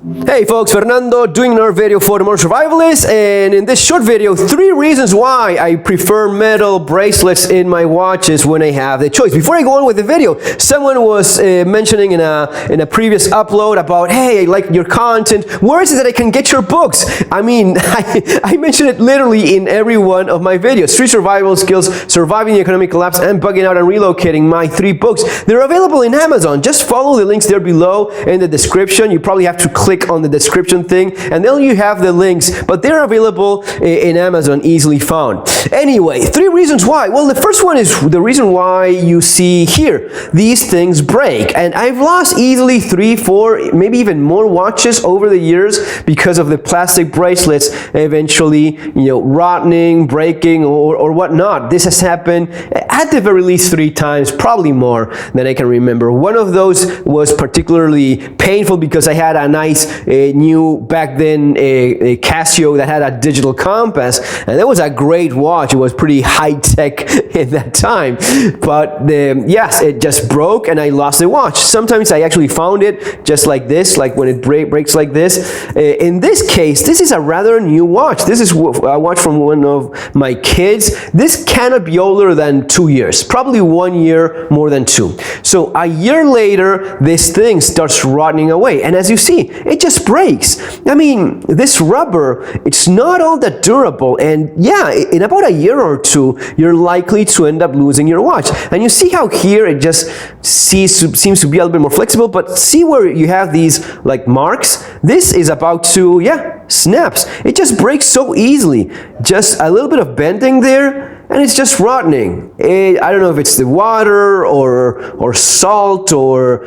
Hey folks, Fernando doing another video for the Modern Survivalist, and in this short video, 3 reasons why I prefer metal bracelets in my watches when I have the choice. Before I go on with the video, someone was mentioning in a previous upload about, hey, I like your content, where is it that I can get your books? I mean, I mention it literally in every one of my videos. 3 survival skills, surviving the economic collapse, and bugging out and relocating, my 3 books. They're available in Amazon. Just follow the links there below in the description. You probably have to click on the description thing, and then you have the links, but they're available in Amazon, easily found. Anyway, 3 reasons why. Well, the first one is the reason why you see here. These things break, and I've lost easily 3, 4, maybe even more watches over the years because of the plastic bracelets eventually, rotting, breaking, or whatnot. This has happened at the very least 3 times, probably more than I can remember. One of those was particularly painful because I had a nice new back then a Casio that had a digital compass, and that was a great watch. It was pretty high-tech in that time, but yes, it just broke and I lost the watch. Sometimes I actually found it just like this, like when it breaks like this. In this case, this is a rather new watch. This is a watch from one of my kids. This cannot be older than 2 years, probably 1 year more than 2. So a year later, this thing starts rotting away, and as you see, it just breaks. I mean, this rubber, it's not all that durable, and yeah, in about a year or 2, you're likely to end up losing your watch. And you see how here it just seems to be a little bit more flexible, but see where you have these like marks? This is about to, snaps. It just breaks so easily. Just a little bit of bending there, and it's just rotting. I don't know if it's the water or salt or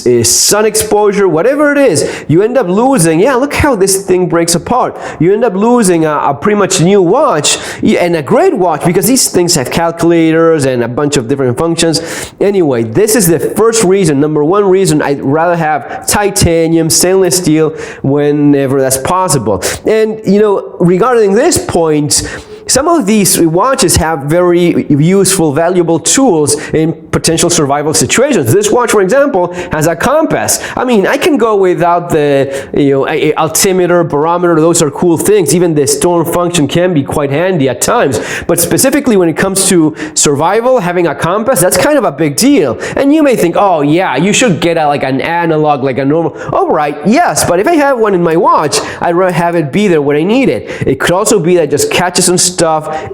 sun exposure, whatever it is, you end up losing. Yeah, look how this thing breaks apart. You end up losing a pretty much new watch, and a great watch, because these things have calculators and a bunch of different functions. Anyway, this is the first reason, number 1 reason I'd rather have titanium, stainless steel whenever that's possible. And regarding this point, some of these watches have very useful, valuable tools in potential survival situations. This watch, for example, has a compass. I mean, I can go without the altimeter, barometer. Those are cool things. Even the storm function can be quite handy at times. But specifically when it comes to survival, having a compass, that's kind of a big deal. And you may think, oh yeah, you should get like an analog, like a normal. All right, yes, but if I have one in my watch, I'd rather have it be there when I need it. It could also be that it just catches some stuff.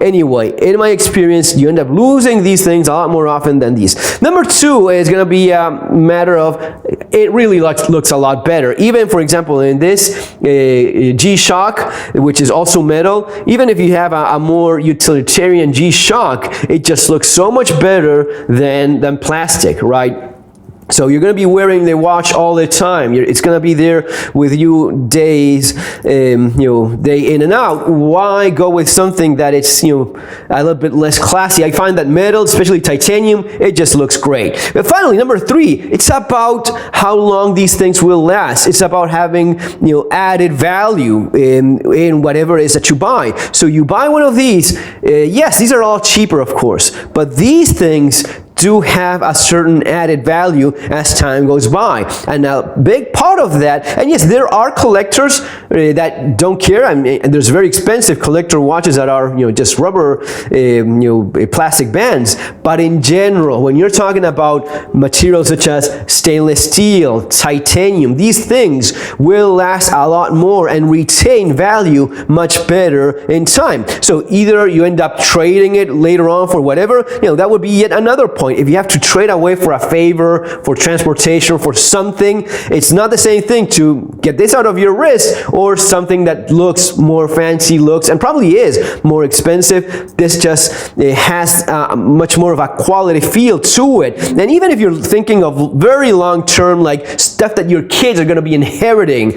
Anyway, in my experience, you end up losing these things a lot more often than these. Number 2 is going to be a matter of, it really looks a lot better. Even, for example, in this G-Shock, which is also metal, even if you have a more utilitarian G-Shock, it just looks so much better than plastic, right? So you're going to be wearing the watch all the time. It's going to be there with you days, day in and out. Why go with something that it's, a little bit less classy? I find that metal, especially titanium, it just looks great. But finally, number 3, it's about how long these things will last. It's about having, added value in whatever it is that you buy. So you buy one of these. Yes, these are all cheaper, of course, but these things do have a certain added value as time goes by. And a big part of that, and yes, there are collectors that don't care. I mean, and there's very expensive collector watches that are, just rubber, plastic bands. But in general, when you're talking about materials such as stainless steel, titanium, these things will last a lot more and retain value much better in time. So either you end up trading it later on for whatever, that would be yet another point. If you have to trade away for a favor, for transportation, for something, it's not the same thing to get this out of your wrist or something that looks more fancy looks and probably is more expensive. This just has much more of a quality feel to it. And even if you're thinking of very long term, like stuff that your kids are going to be inheriting,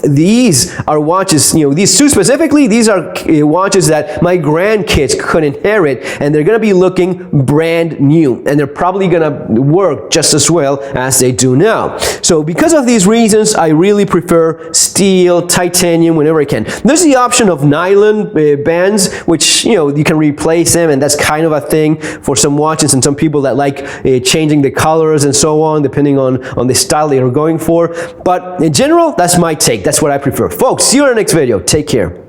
these are watches, you know, these two specifically, these are watches that my grandkids could inherit, and they're gonna be looking brand new, and they're probably gonna work just as well as they do now. So because of these reasons, I really prefer steel, titanium whenever I can. There's the option of nylon bands, which, you know, you can replace them, and that's kind of a thing for some watches and some people that like changing the colors and so on, depending on the style they are going for. But in general, that's my take. That's what I prefer. Folks, see you in the next video. Take care.